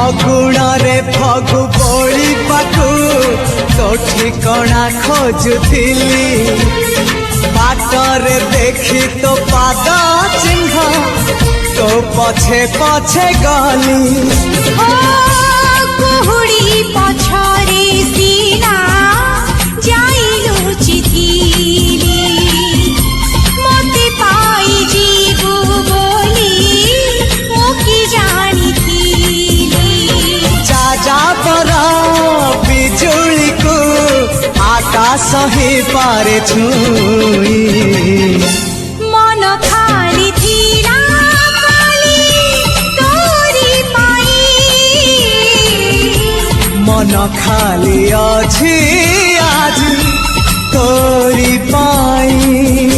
ଫଗୁଣରେ ଫଗୁ ବୋଳିବାକୁ ତୋ ଠିକଣା ଖୋଜୁଥିଲି ବାଟରେ ଦେଖି ତୋ ପାଦ ଚିହ୍ନ ତୋ ପଛେ ପଛେ ଗଲି କୁହୁଡ଼ି ପଛରେ ସିନା ଯାଇ ଲୁଚିଥିଲି ମୋତେ ପାଇଯିବୁ ବୋଲି ମୁଁ କି ଜାଣିଥିଲି ଯାଯାବର ବିଜୁଳିକୁ ଆକାଶ ହିଁ ପାରେ ଛୁଇଁ ମନ ଖାଲି ଥିଲା ଖାଲି ତୋରି ପାଇଁ ମନ ଖାଲି ଅଛି ଆଜି ତୋରି ପାଇଁ।